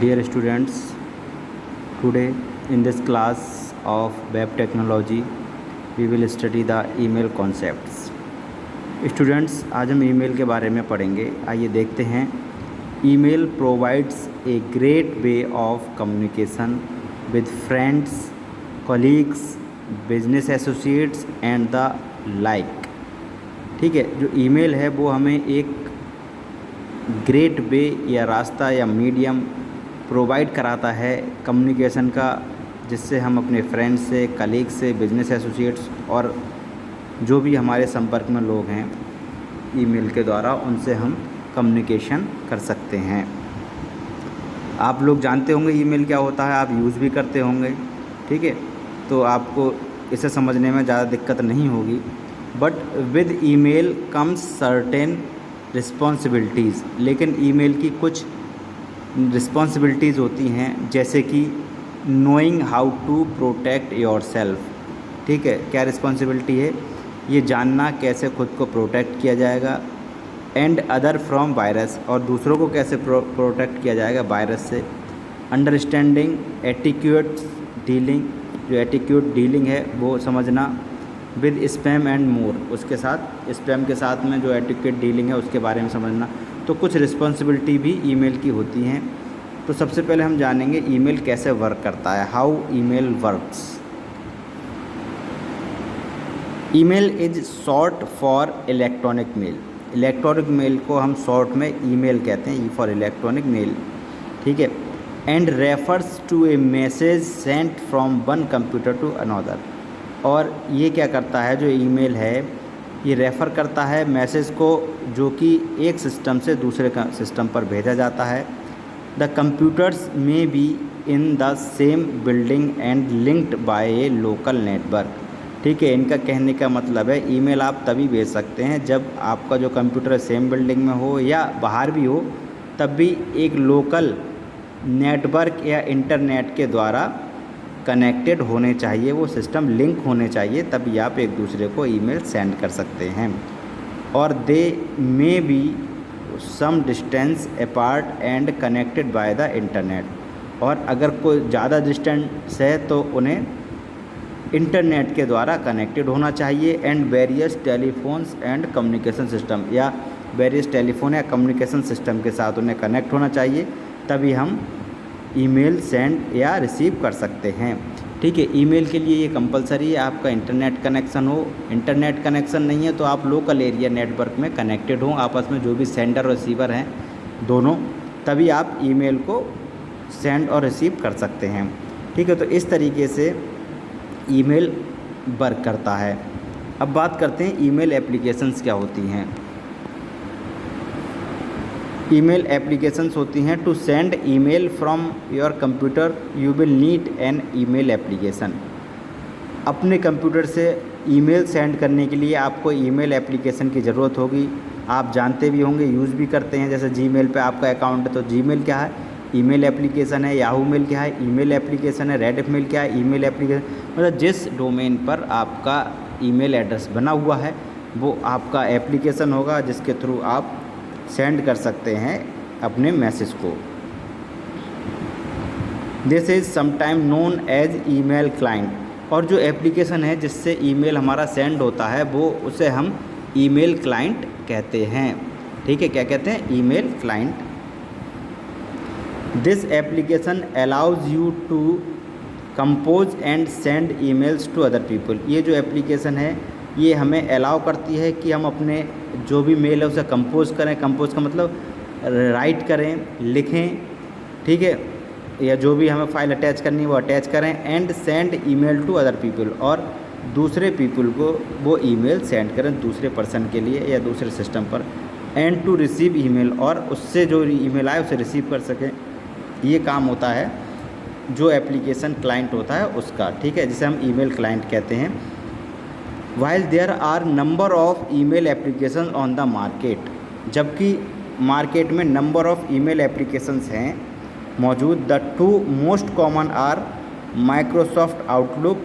Dear students, today in this class of web technology, we will study the email concepts. Students, आज हम email के बारे में पढ़ेंगे. आइए देखते हैं. Email provides a great way of communication with friends, colleagues, business associates and the like. ठीक है, जो ईमेल है वो हमें एक ग्रेट वे या रास्ता या मीडियम प्रोवाइड कराता है कम्युनिकेशन का, जिससे हम अपने फ्रेंड्स से, कलीग से, बिजनेस एसोसिएट्स और जो भी हमारे संपर्क में लोग हैं ईमेल के द्वारा उनसे हम कम्युनिकेशन कर सकते हैं. आप लोग जानते होंगे ईमेल क्या होता है, आप यूज़ भी करते होंगे. ठीक है, तो आपको इसे समझने में ज़्यादा दिक्कत नहीं होगी. But with email comes certain responsibilities. लेकिन ईमेल की कुछ रिस्पॉन्सिबिलिटीज़ होती हैं, जैसे कि knowing how to protect yourself. ठीक है, क्या रिस्पॉन्सिबिलिटी है? ये जानना कैसे खुद को प्रोटेक्ट किया जाएगा. एंड अदर फ्रॉम वायरस, और दूसरों को कैसे प्रोटेक्ट किया जाएगा वायरस से. अंडरस्टैंडिंग एटिक्यूट डीलिंग, जो एटिक्यूट डीलिंग है वो समझना. विद स्पैम एंड मोर, उसके साथ स्पैम के साथ में जो एटिक्यूट डीलिंग है उसके बारे में समझना. तो कुछ रिस्पॉन्सिबिलिटी भी ईमेल की होती हैं. तो सबसे पहले हम जानेंगे ईमेल कैसे वर्क करता है, how email works. Email is short for electronic mail. Electronic mail को हम शॉर्ट में ईमेल कहते हैं, ई फॉर इलेक्ट्रॉनिक मेल. ठीक है. And refers to a message sent from one computer to another. और ये क्या करता है, जो ईमेल है ये रेफ़र करता है मैसेज को जो कि एक सिस्टम से दूसरे सिस्टम पर भेजा जाता है. द कंप्यूटर्स में be in the same building and linked by A local network. ठीक है, इनका कहने का मतलब है ईमेल आप तभी भेज सकते हैं जब आपका जो कंप्यूटर सेम बिल्डिंग में हो या बाहर भी हो, तब भी एक लोकल नेटवर्क या इंटरनेट के द्वारा कनेक्टेड होने चाहिए, वो सिस्टम लिंक होने चाहिए, तभी आप एक दूसरे को ईमेल सेंड कर सकते हैं. और they may be some distance apart and connected by the internet. और अगर कोई ज़्यादा डिस्टेंस है तो उन्हें इंटरनेट के द्वारा कनेक्टेड होना चाहिए. And various telephones and communication system, या वेरियस टेलीफोन या कम्युनिकेशन सिस्टम के साथ उन्हें कनेक्ट होना चाहिए, तभी हम ईमेल सेंड या रिसीव कर सकते हैं. ठीक है, ईमेल के लिए ये कंपलसरी है आपका इंटरनेट कनेक्शन हो. इंटरनेट कनेक्शन नहीं है तो आप लोकल एरिया नेटवर्क में कनेक्टेड हो आपस में, जो भी सेंडर और रिसीवर हैं दोनों, तभी आप ईमेल को सेंड और रिसीव कर सकते हैं. ठीक है, तो इस तरीके से ईमेल वर्क करता है. अब बात करते हैं ईमेल एप्लीकेशंस क्या होती हैं. ईमेल एप्लीकेशंस होती हैं to send email from your computer you will need an email application. अपने कंप्यूटर से ईमेल सेंड करने के लिए आपको ईमेल एप्लीकेशन की ज़रूरत होगी. आप जानते भी होंगे, यूज़ भी करते हैं. जैसे जीमेल पे आपका अकाउंट है तो जीमेल क्या है, ईमेल एप्लीकेशन है. याहू मेल क्या है, ईमेल एप्लीकेशन है. रेडिफ मेल क्या है, ईमेल एप्लीकेशन. मतलब जिस डोमेन पर आपका ईमेल एड्रेस बना हुआ है वो आपका एप्लीकेशन होगा, जिसके थ्रू आप सेंड कर सकते हैं अपने मैसेज को. This is sometime known as email client. और जो एप्लीकेशन है जिससे ईमेल हमारा सेंड होता है वो उसे हम ईमेल क्लाइंट कहते हैं. ठीक है, क्या कहते हैं, email client. This application allows you to compose and send emails to other people. ये जो एप्लीकेशन है ये हमें अलाउ करती है कि हम अपने जो भी मेल है उसे कंपोज करें. कंपोज का मतलब राइट करें, लिखें. ठीक है, या जो भी हमें फाइल अटैच करनी है वो अटैच करें. And send email to other people, और दूसरे पीपल को वो ईमेल सेंड करें, दूसरे पर्सन के लिए या दूसरे सिस्टम पर. एंड टू रिसीव ईमेल, और उससे जो ईमेल आए उसे रिसीव कर सकें. ये काम होता है जो एप्लीकेशन क्लाइंट होता है उसका. ठीक है, जिसे हम ईमेल क्लाइंट कहते हैं. While there are number of email application on the market. जबकि मार्केट में नंबर ऑफ ईमेल एप्लीकेशंस हैं मौजूद. The two most common are Microsoft Outlook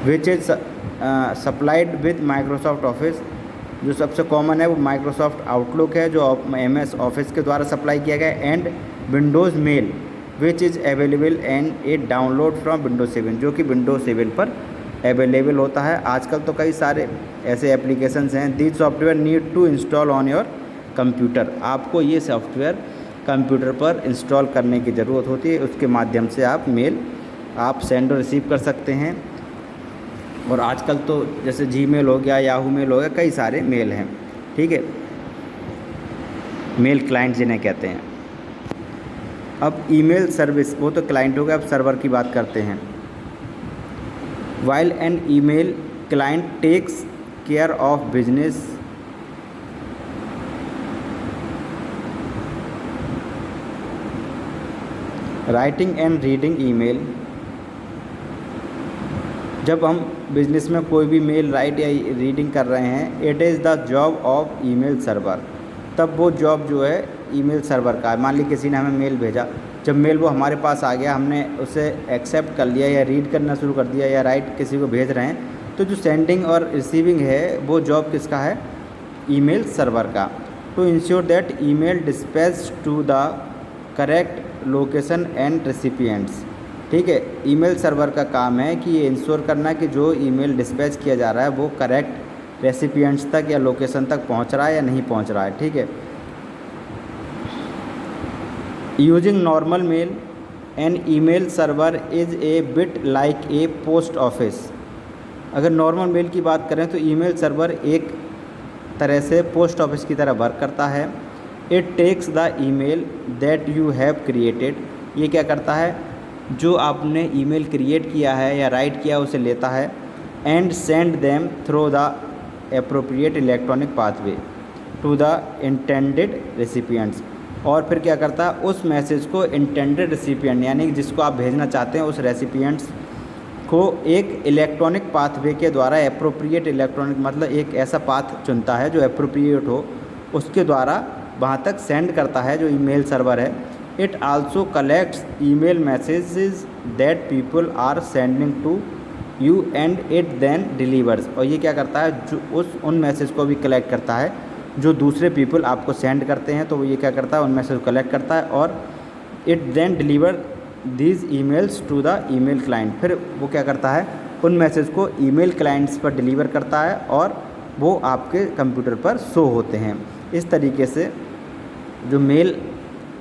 which is supplied with Microsoft Office जो सबसे कॉमन है वो माइक्रोसॉफ्ट आउटलुक है जो MS ऑफिस के द्वारा सप्लाई किया गया है, and Windows mail which is available and a download from Windows 7, जो कि विंडोज 7 पर अवेलेबल होता है। आजकल तो कई सारे ऐसे एप्लीकेशंस हैं। This software need to install on your computer, आपको ये सॉफ्टवेयर कंप्यूटर पर इंस्टॉल करने की ज़रूरत होती है, उसके माध्यम से आप मेल आप सेंड और रिसीव कर सकते हैं। और आजकल तो जैसे जीमेल हो गया, याहू मेल हो गया, कई सारे मेल हैं, ठीक है, मेल क्लाइंट जिन्हें कहते हैं। अब ईमेल सर्विस, वो तो क्लाइंट हो गया, अब सर्वर की बात करते हैं। While an email client takes care of business writing and reading email, जब हम बिजनेस में कोई भी मेल राइट या रीडिंग कर रहे हैं, it is the job of email server, तब वो जॉब जो है ईमेल सर्वर का है। मान ली किसी ने हमें मेल भेजा, जब मेल वो हमारे पास आ गया, हमने उसे एक्सेप्ट कर लिया या रीड करना शुरू कर दिया या राइट किसी को भेज रहे हैं, तो जो सेंडिंग और रिसीविंग है वो जॉब किसका है? ईमेल सर्वर का। To ensure that email dispatch to the correct location and recipients, ठीक है, ईमेल सर्वर का काम है कि ये इंश्योर करना कि जो ईमेल डिस्पैच किया जा रहा है वो करेक्ट रेसिपिएंट्स तक या लोकेशन तक पहुंच रहा है या नहीं पहुंच रहा है, ठीक है। Using normal mail an email server is a bit like a post office, अगर नॉर्मल मेल की बात करें तो ईमेल सर्वर एक तरह से पोस्ट ऑफिस की तरह वर्क करता है। It takes the email that you have created, ये क्या करता है? जो आपने ईमेल क्रिएट किया है या राइट किया उसे लेता है, and send them through the appropriate electronic pathway to the intended recipients, और फिर क्या करता है? उस मैसेज को इंटेंडेड रेसिपिएंट यानी जिसको आप भेजना चाहते हैं उस रेसिपिएंट्स को एक इलेक्ट्रॉनिक पाथवे के द्वारा, एप्रोप्रिएट इलेक्ट्रॉनिक मतलब एक ऐसा पाथ चुनता है जो एप्रोप्रिएट हो, उसके द्वारा वहाँ तक सेंड करता है जो ईमेल सर्वर है। It also collects email messages that people are sending to you and it then delivers, और ये क्या करता है? जो उन मैसेज को भी कलेक्ट करता है जो दूसरे पीपल आपको सेंड करते हैं, तो वो ये क्या करता है? उन मैसेज को कलेक्ट करता है और it then deliver these emails to the email client, फिर वो क्या करता है? उन मैसेज को ईमेल क्लाइंट्स पर डिलीवर करता है और वो आपके कंप्यूटर पर शो होते हैं। इस तरीके से जो मेल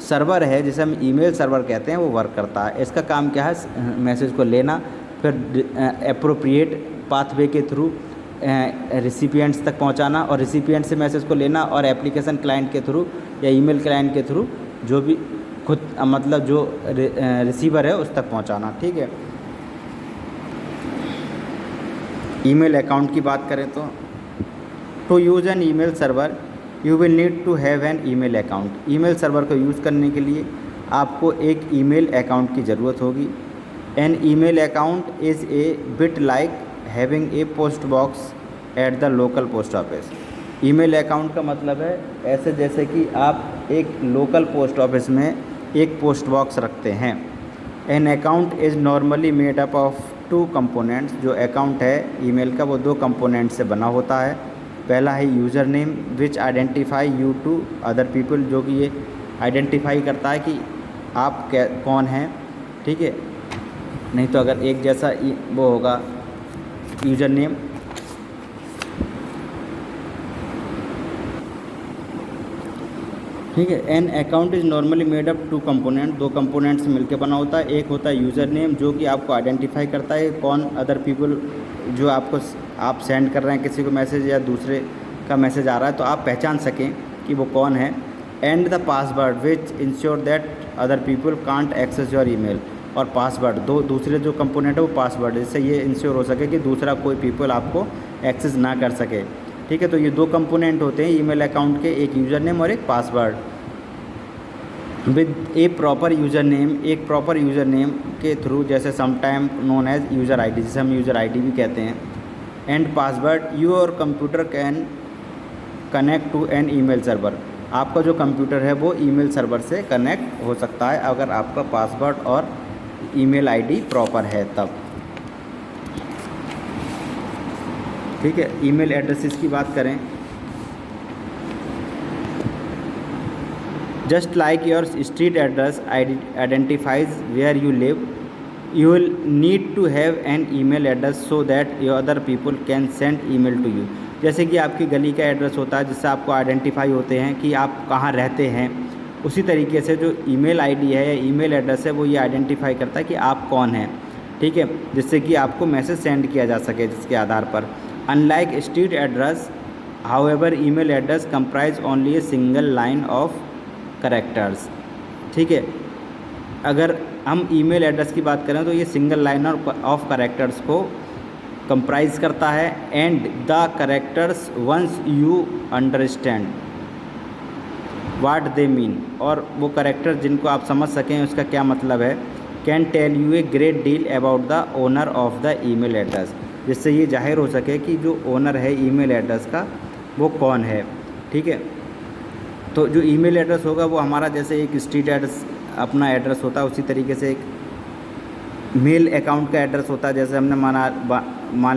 सर्वर है जिसे हम ईमेल सर्वर कहते हैं वो वर्क करता है। इसका काम क्या है? मैसेज को लेना, फिर एप्रोप्रिएट पाथवे के थ्रू रिसिपिएंट्स तक पहुंचाना, और रिसिपिएंट से मैसेज को लेना और एप्लीकेशन क्लाइंट के थ्रू या ईमेल क्लाइंट के थ्रू जो भी खुद मतलब जो रिसीवर है उस तक पहुंचाना, ठीक है। ईमेल अकाउंट की बात करें तो to use an email server you will need to have an email account, email server को यूज़ करने के लिए आपको एक ईमेल अकाउंट की ज़रूरत होगी। An email account is a bit like having a post box at the local post office, email account का मतलब है ऐसे जैसे कि आप एक लोकल पोस्ट ऑफिस में एक पोस्ट बॉक्स रखते हैं। An account is normally made up of 2 components, जो अकाउंट है ईमेल का वो 2 कंपोनेंट से बना होता है। पहला है user name which identify you to other people, जो कि ये आइडेंटिफाई करता है कि आप कौन हैं, ठीक है। नहीं तो अगर एक जैसा वो होगा यूज़र नेम, ठीक है। An account is normally made up 2 component, 2 component से मिलकर बना होता है। एक होता है यूज़र नेम जो कि आपको आइडेंटिफाई करता है कौन अदर पीपल जो आप सेंड कर रहे हैं किसी को मैसेज या दूसरे का मैसेज आ रहा है तो आप पहचान सकें कि वो कौन है। And the password which ensure that other people can't access your email, और पासवर्ड दूसरे जो कंपोनेंट है वो पासवर्ड, जिससे ये इंश्योर हो सके कि दूसरा कोई पीपल आपको एक्सेस ना कर सके, ठीक है। तो ये 2 कंपोनेंट होते हैं ईमेल अकाउंट के, एक यूज़र नेम और एक password. With a proper user name, एक प्रॉपर यूज़र नेम के थ्रू, जैसे sometime known as user ID, जिसे हम यूज़र आईडी भी कहते हैं, and password your computer can connect to an email server, आपका जो कंप्यूटर है वो ईमेल सर्वर से कनेक्ट हो सकता है अगर आपका पासवर्ड और ईमेल आईडी प्रॉपर है तब, ठीक है। ईमेल एड्रेसेस की बात करें Just like your street address identifies where you live, you will need to have an email address so that your other people can send email to you. जैसे कि आपकी गली का एड्रेस होता है जिससे आपको आइडेंटिफाई होते हैं कि आप कहाँ रहते हैं, उसी तरीके से जो ईमेल आईडी है या ईमेल एड्रेस है वो ये आइडेंटिफाई करता है कि आप कौन हैं, ठीक है, जिससे कि आपको मैसेज सेंड किया जा सके जिसके आधार पर. Unlike street address, however email address comprise only a single line of characters. ठीक है, अगर हम ईमेल एड्रेस की बात करें तो ये सिंगल लाइन ऑफ करेक्टर्स को कंप्राइज करता है. And the characters once you understand what they mean, और वो करेक्टर जिनको आप समझ सकें उसका क्या मतलब है, can tell you a great deal about the owner of the email address, जिससे ये जाहिर हो सके कि जो ओनर है ईमेल एड्रेस का वो कौन है. ठीक है, तो जो ईमेल एड्रेस होगा वो हमारा जैसे एक स्ट्रीट एड्रेस अपना एड्रेस होता है, उसी तरीके से एक मेल अकाउंट का एड्रेस होता है. जैसे हमने मान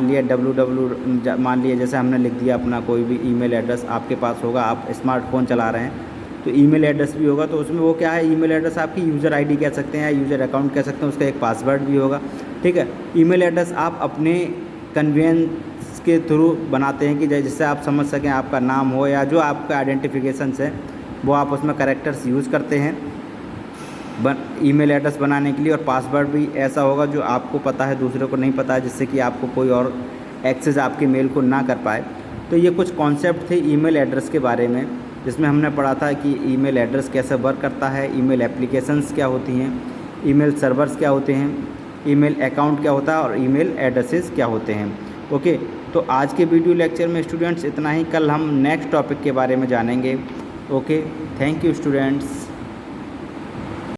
लिया मान लिया जैसे हमने लिख दिया अपना कोई भी ईमेल एड्रेस आपके पास होगा, आप स्मार्टफोन चला रहे हैं तो ईमेल एड्रेस भी होगा, तो उसमें वो क्या है, ईमेल एड्रेस आपकी यूज़र आईडी कह सकते हैं या यूज़र अकाउंट कह सकते हैं, उसका एक पासवर्ड भी होगा. ठीक है, ईमेल एड्रेस आप अपने कन्वीनियंस के थ्रू बनाते हैं कि जिससे आप समझ सकें आपका नाम हो या जो आपका आइडेंटिफिकेशंस है वो आप उसमें करेक्टर्स यूज़ करते हैं ईमेल एड्रेस बनाने के लिए. और पासवर्ड भी ऐसा होगा जो आपको पता है दूसरे को नहीं पता है, जिससे कि आपको कोई और एक्सेस आपके मेल को ना कर पाए. तो ये कुछ कॉन्सेप्ट थे ईमेल एड्रेस के बारे में, जिसमें हमने पढ़ा था कि ईमेल एड्रेस कैसे वर्क करता है, ईमेल एप्लीकेशंस क्या होती हैं, ईमेल सर्वर्स क्या होते हैं, ईमेल अकाउंट क्या होता है और ईमेल एड्रेसेस क्या होते हैं. ओके, तो आज के वीडियो लेक्चर में स्टूडेंट्स इतना ही. कल हम नेक्स्ट टॉपिक के बारे में जानेंगे. Okay, thank you students.